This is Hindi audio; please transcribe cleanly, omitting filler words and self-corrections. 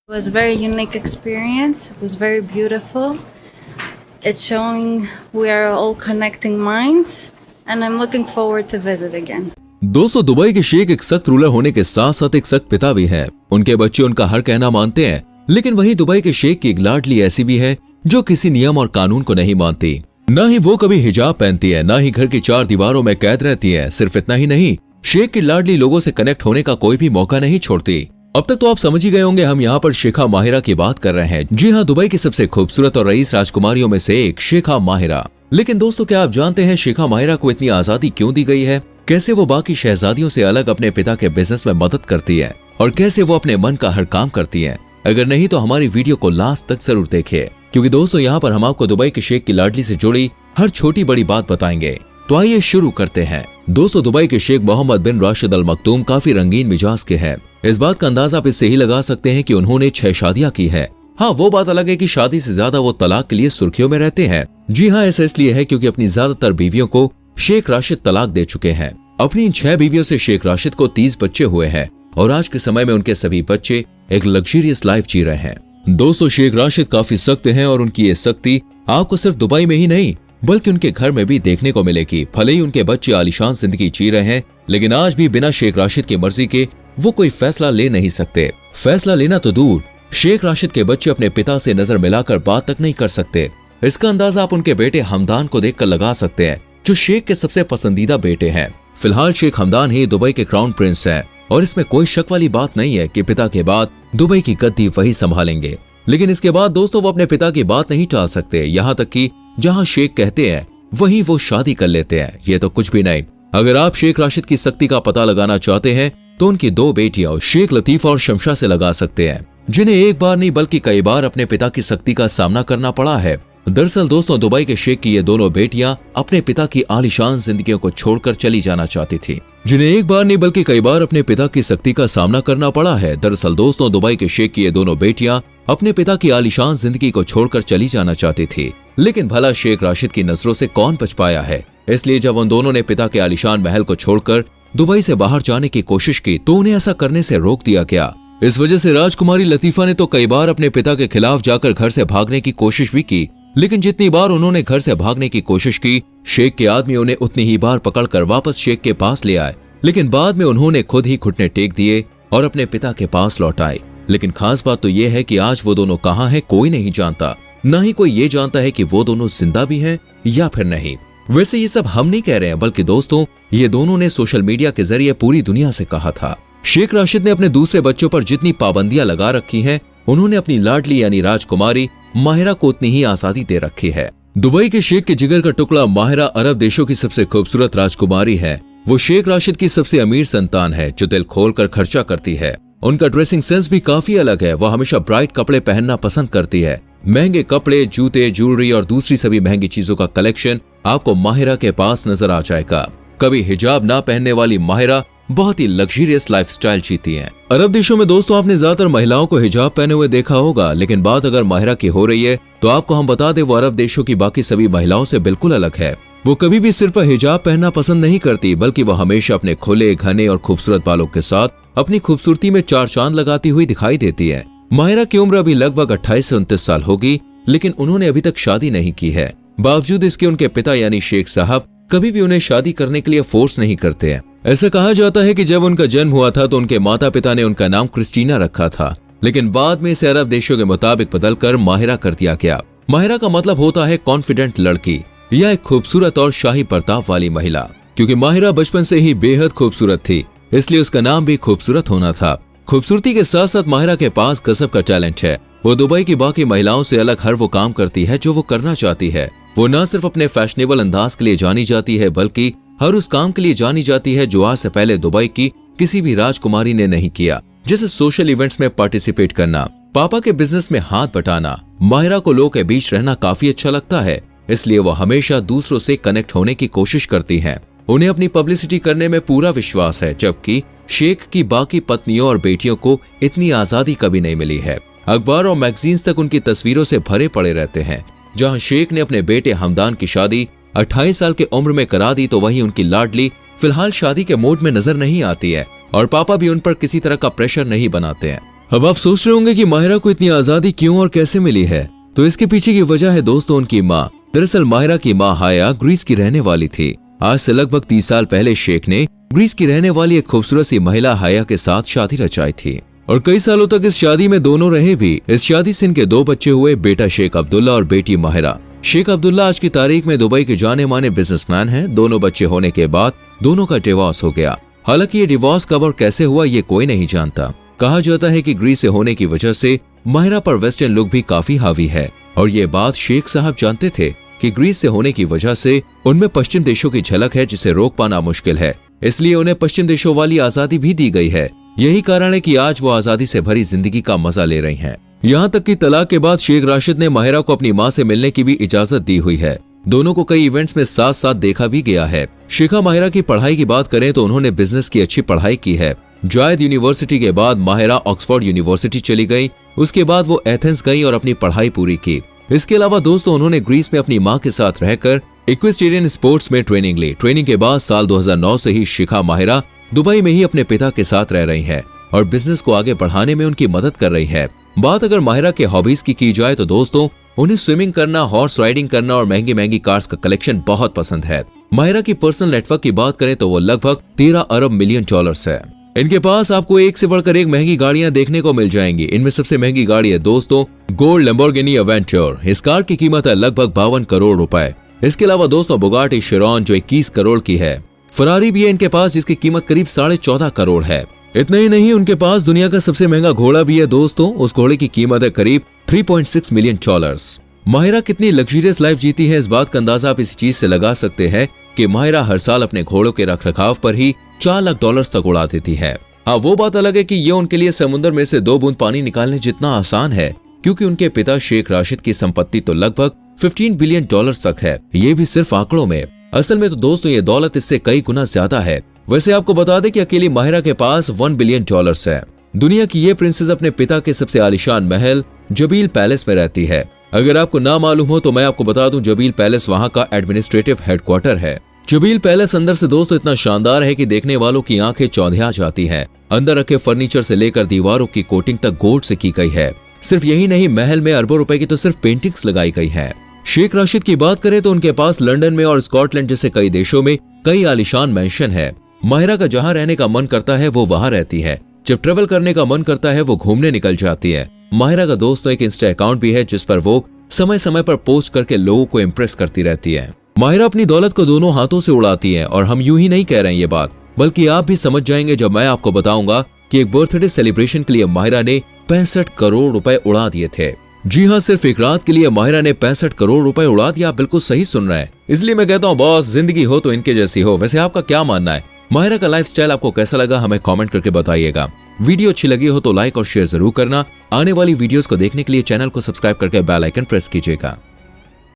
It was a very unique experience. It was very beautiful. It's showing we are all connecting minds and I'm looking forward to visit again. दोस्तों, दुबई के शेख एक सख्त रूलर होने के साथ साथ एक सख्त पिता भी हैं। उनके बच्चे उनका हर कहना मानते हैं, लेकिन वहीं दुबई के शेख की एक लाडली ऐसी भी है जो किसी नियम और कानून को नहीं मानती। न ही वो कभी हिजाब पहनती है, न ही घर की चार दीवारों में कैद रहती है। सिर्फ इतना ही नहीं, शेख की लाडली लोगों से कनेक्ट होने का कोई भी मौका नहीं छोड़ती। अब तक तो आप समझ ही गए होंगे हम यहाँ पर शेखा माहिरा की बात कर रहे हैं। जी हाँ, दुबई की सबसे खूबसूरत और रईस राजकुमारियों में से एक शेखा माहिरा। लेकिन दोस्तों, क्या आप जानते हैं शेखा माहिरा को इतनी आजादी क्यों दी गई है? कैसे वो बाकी शहजादियों से अलग अपने पिता के बिजनेस में मदद करती है और कैसे वो अपने मन का हर काम करती है? अगर नहीं तो हमारी वीडियो को लास्ट तक जरूर देखिए, क्योंकि दोस्तों यहाँ पर हम आपको दुबई के शेख की लाडली से जुड़ी हर छोटी बड़ी बात बताएंगे। तो आइए शुरू करते हैं। दोस्तों, दुबई के शेख मोहम्मद बिन राशिद अल मखदूम काफी रंगीन मिजाज के हैं। इस बात का अंदाजा आप इससे ही लगा सकते हैं कि उन्होंने 6 शादियां की है। हाँ, वो बात अलग है कि शादी से ज्यादा वो तलाक के लिए सुर्खियों में रहते हैं। जी हाँ, ऐसा इसलिए है क्योंकि अपनी ज्यादातर बीवियों को शेख राशिद तलाक दे चुके हैं। अपनी इन 6 बीवियों से शेख राशिद को 30 बच्चे हुए हैं और आज के समय में उनके सभी बच्चे एक लग्जरियस लाइफ जी रहे हैं। दोस्तों, शेख राशिद काफी सख्त हैं और उनकी ये सख्ती आपको सिर्फ दुबई में ही नहीं बल्कि उनके घर में भी देखने को मिलेगी। भले ही उनके बच्चे आलीशान जिंदगी जी रहे हैं, लेकिन आज भी बिना शेख राशिद की मर्जी के वो कोई फैसला ले नहीं सकते। फैसला लेना तो दूर, शेख राशिद के बच्चे अपने पिता से नजर मिलाकर बात तक नहीं कर सकते। इसका अंदाजा आप उनके बेटे हमदान को देखकर लगा सकते हैं, जो शेख के सबसे पसंदीदा बेटे हैं। फिलहाल शेख हमदान ही दुबई के क्राउन प्रिंस हैं और इसमें कोई शक वाली बात नहीं है कि पिता के बाद दुबई की गद्दी वही संभालेंगे। लेकिन इसके बाद दोस्तों, वो अपने पिता की बात नहीं टाल सकते। यहाँ तक कि जहाँ शेख कहते हैं वहीं वो शादी कर लेते हैं। ये तो कुछ भी नहीं। अगर आप शेख राशिद की सख्ती का पता लगाना चाहते हैं तो उनकी 2 बेटियां शेख लतीफा और शमशा से लगा सकते हैं, जिन्हें एक बार नहीं बल्कि कई बार अपने पिता की सख्ती का सामना करना पड़ा है। दरअसल दोस्तों, दुबई के शेख की ये दोनों बेटियां अपने पिता की आलीशान जिंदगियों को छोड़कर चली जाना चाहती थी, जिन्हें एक बार नहीं बल्कि कई बार अपने पिता की सख्ती का सामना करना पड़ा है। दरअसल दोस्तों, दुबई के शेख की ये दोनों बेटियां अपने पिता की आलीशान जिंदगी को छोड़कर चली जाना चाहती थी, लेकिन भला शेख राशिद की नजरों से कौन बच पाया है? इसलिए जब उन दोनों ने पिता के आलीशान महल को छोड़कर दुबई से बाहर जाने की कोशिश की तो उन्हें ऐसा करने से रोक दिया गया। इस वजह से राजकुमारी लतीफा ने तो कई बार अपने पिता के खिलाफ जाकर घर से भागने की कोशिश भी की, लेकिन जितनी बार उन्होंने घर से भागने की कोशिश की, शेख के आदमी उन्हें उतनी ही बार पकड़कर वापस शेख के पास ले आए। लेकिन बाद में उन्होंने खुद ही घुटने टेक दिए और अपने पिता के पास लौट आए। लेकिन खास बात तो ये है कि आज वो दोनों कहाँ हैं कोई नहीं जानता, न ही कोई ये जानता है कि वो दोनों जिंदा भी हैं या फिर नहीं। वैसे ये सब हम नहीं कह रहे हैं, बल्कि दोस्तों ये दोनों ने सोशल मीडिया के जरिए पूरी दुनिया से कहा था। शेख राशिद ने अपने दूसरे बच्चों पर जितनी पाबंदियां लगा रखी हैं, उन्होंने अपनी लाडली यानी राजकुमारी माहिरा को उतनी ही आजादी दे रखी है। दुबई के शेख के जिगर का टुकड़ा माहिरा अरब देशों की सबसे खूबसूरत राजकुमारी है। वो शेख राशिद की सबसे अमीर संतान है, जो दिल खोलकर खर्चा करती है। उनका ड्रेसिंग सेंस भी काफी अलग है। वह हमेशा ब्राइट कपड़े पहनना पसंद करती है। महंगे कपड़े, जूते, ज्वेलरी और दूसरी सभी महंगी चीजों का कलेक्शन आपको माहिरा के पास नजर आ जाएगा। कभी हिजाब ना पहनने वाली माहिरा बहुत ही लग्जरियस लाइफस्टाइल जीती हैं। अरब देशों में दोस्तों आपने ज्यादातर महिलाओं को हिजाब पहने हुए देखा होगा, लेकिन बात अगर माहिरा की हो रही है तो आपको हम बता दें वो अरब देशों की बाकी सभी महिलाओं से बिल्कुल अलग है। वो कभी भी सिर्फ हिजाब पहनना पसंद नहीं करती, बल्कि वो हमेशा अपने खुले, घने और खूबसूरत बालों के साथ अपनी खूबसूरती में 4 चांद लगाती हुई दिखाई देती है। माहिरा की उम्र अभी लगभग 28 से 29 साल होगी, लेकिन उन्होंने अभी तक शादी नहीं की है। बावजूद इसके उनके पिता यानी शेख साहब कभी भी उन्हें शादी करने के लिए फोर्स नहीं करते हैं। ऐसा कहा जाता है कि जब उनका जन्म हुआ था तो उनके माता पिता ने उनका नाम क्रिस्टीना रखा था, लेकिन बाद में इसे अरब देशों के मुताबिक बदलकर माहिरा कर दिया गया। माहिरा का मतलब होता है कॉन्फिडेंट लड़की या एक खूबसूरत और शाही प्रताप वाली महिला। क्योंकि माहिरा बचपन से ही बेहद खूबसूरत थी, इसलिए उसका नाम भी खूबसूरत होना था। खूबसूरती के साथ साथ माहिरा के पास गजब का टैलेंट है। वो दुबई की बाकी महिलाओं से अलग हर वो काम करती है जो वो करना चाहती है। वो न सिर्फ अपने फैशनेबल अंदाज के लिए जानी जाती है, बल्कि हर उस काम के लिए जानी जाती है जो आज से पहले दुबई की किसी भी राजकुमारी ने नहीं किया, जैसे सोशल इवेंट्स में पार्टिसिपेट करना, पापा के बिजनेस में हाथ बटाना। माहिरा को लोगों के बीच रहना काफी अच्छा लगता है, इसलिए वो हमेशा दूसरों से कनेक्ट होने की कोशिश करती हैं। उन्हें अपनी पब्लिसिटी करने में पूरा विश्वास है, जबकि शेख की बाकी पत्नियों और बेटियों को इतनी आजादी कभी नहीं मिली है। अखबार और मैगजीन्स तक उनकी तस्वीरों से भरे पड़े रहते हैं। जहां शेख ने अपने बेटे हमदान की शादी 28 साल की उम्र में करा दी, तो वहीं उनकी लाडली फिलहाल शादी के मूड में नजर नहीं आती है और पापा भी उन पर किसी तरह का प्रेशर नहीं बनाते हैं। अब आप सोच रहे होंगे कि माहिरा को इतनी आजादी क्यों और कैसे मिली है, तो इसके पीछे की वजह है दोस्तों उनकी माँ। दरअसल माहिरा की माँ हाया ग्रीस की रहने वाली थी। आज से लगभग 30 साल पहले शेख ने ग्रीस की रहने वाली एक खूबसूरत सी महिला हाया के साथ शादी रचाई थी और कई सालों तक इस शादी में दोनों रहे भी। इस शादी से इनके 2 बच्चे हुए, बेटा शेख अब्दुल्ला और बेटी माहिरा। शेख अब्दुल्ला आज की तारीख में दुबई के जाने माने बिजनेसमैन हैं। दोनों बच्चे होने के बाद दोनों का डिवोर्स हो गया। हालांकि ये डिवोर्स कब और कैसे हुआ ये कोई नहीं जानता। कहा जाता है कि ग्रीस से होने की वजह से माहिरा पर वेस्टर्न लुक भी काफी हावी है और ये बात शेख साहब जानते थे कि ग्रीस से होने की वजह से उनमें पश्चिम देशों की झलक है जिसे रोक पाना मुश्किल है, इसलिए उन्हें पश्चिम देशों वाली आजादी भी दी गई है। यही कारण है कि आज वो आजादी से भरी जिंदगी का मजा ले रही हैं। यहाँ तक कि तलाक के बाद शेख राशिद ने माहिरा को अपनी माँ से मिलने की भी इजाजत दी हुई है। दोनों को कई इवेंट्स में साथ साथ देखा भी गया है। शेखा माहिरा की पढ़ाई की बात करें तो उन्होंने बिजनेस की अच्छी पढ़ाई की है। जायद यूनिवर्सिटी के बाद माहिरा ऑक्सफोर्ड यूनिवर्सिटी चली गई। उसके बाद वो एथेंस गई और अपनी पढ़ाई पूरी की। इसके अलावा दोस्तों उन्होंने ग्रीस में अपनी माँ के साथ रहकर इक्वेस्टेरियन स्पोर्ट्स में ट्रेनिंग ली। ट्रेनिंग के बाद साल 2009 से ही शिखा माहिरा दुबई में ही अपने पिता के साथ रह रही है और बिजनेस को आगे बढ़ाने में उनकी मदद कर रही है। बात अगर माहिरा के हॉबीज की जाए तो दोस्तों उन्हें स्विमिंग करना, हॉर्स राइडिंग करना और महंगी महंगी कार्स का कलेक्शन बहुत पसंद है। माहिरा की पर्सनल नेटवर्क की बात करें तो वो लगभग 13 अरब मिलियन डॉलर्स है। इनके पास आपको एक से बढ़कर एक महंगी गाड़ियां देखने को मिल जाएंगी। इनमें सबसे महंगी गाड़ी है दोस्तों गोल्ड लैम्बोर्गिनी एवेंचर। इस कार की कीमत है लगभग 52 करोड़ रुपए। इसके अलावा दोस्तों बुगाटी शिरॉन जो 21 करोड़ की है। फरारी भी है इनके पास जिसकी कीमत करीब 14.5 करोड़ है। इतना ही नहीं, उनके पास दुनिया का सबसे महंगा घोड़ा भी है दोस्तों। उस घोड़े की कीमत है करीब 3.6 मिलियन डॉलर्स। माहिरा कितनी लग्जरियस लाइफ जीती है इस बात का अंदाजा आप इस चीज से लगा सकते हैं कि माहिरा हर साल अपने घोड़ों के रखरखाव पर ही 4 लाख डॉलर्स तक उड़ा देती है। हाँ, वो बात अलग है कि ये उनके लिए समुद्र में से 2 बूंद पानी निकालने जितना आसान है, क्योंकि उनके पिता शेख राशिद की संपत्ति तो लगभग 15 बिलियन डॉलर्स तक है। ये भी सिर्फ आंकड़ों में। असल में तो दोस्तों ये दौलत इससे कई गुना ज्यादा है। वैसे आपको बता दें कि अकेली माहिरा के पास 1 बिलियन डॉलर्स है। दुनिया की ये प्रिंसेस अपने पिता के सबसे आलीशान महल जबील पैलेस में रहती है। अगर आपको ना मालूम हो तो मैं आपको बता दूं, जबील पैलेस वहां का एडमिनिस्ट्रेटिव हेडक्वार्टर है। जबील पैलेस अंदर से दोस्तों इतना शानदार है कि देखने वालों की आंखें चौंधिया जाती हैं। अंदर रखे फर्नीचर से लेकर दीवारों की कोटिंग तक गोल्ड से की गई है। सिर्फ यही नहीं, महल में अरबों रुपए की तो सिर्फ पेंटिंग्स लगाई गई है। शेख राशिद की बात करें तो उनके पास लंदन में और स्कॉटलैंड जैसे कई देशों में कई आलीशान मैंशन है। माहिरा का जहां रहने का मन करता है वो वहां रहती है। जब ट्रेवल करने का मन करता है वो घूमने निकल जाती है। माहिरा का दोस्तों एक इंस्टा अकाउंट भी है जिस पर वो समय समय पर पोस्ट करके लोगों को इम्प्रेस करती रहती है। माहिरा अपनी दौलत को दोनों हाथों से उड़ाती है और हम यूं ही नहीं कह रहे हैं ये बात, बल्कि आप भी समझ जाएंगे जब मैं आपको बताऊंगा कि एक बर्थडे सेलिब्रेशन के लिए माहिरा ने 65 करोड़ रुपए उड़ा दिए थे। जी हाँ, सिर्फ एक रात के लिए माहिरा ने 65 करोड़ रुपए उड़ा दिया। आप बिल्कुल सही सुन रहे हैं। इसलिए मैं कहता हूँ बॉस, जिंदगी हो तो इनके जैसी हो। वैसे आपका क्या मानना है, माहिरा का लाइफस्टाइल आपको कैसा लगा हमें कमेंट करके बताइएगा। वीडियो अच्छी लगी हो तो लाइक और शेयर जरूर करना। आने वाली वीडियोस को देखने के लिए चैनल को सब्सक्राइब करके बेल आइकन प्रेस कीजिएगा।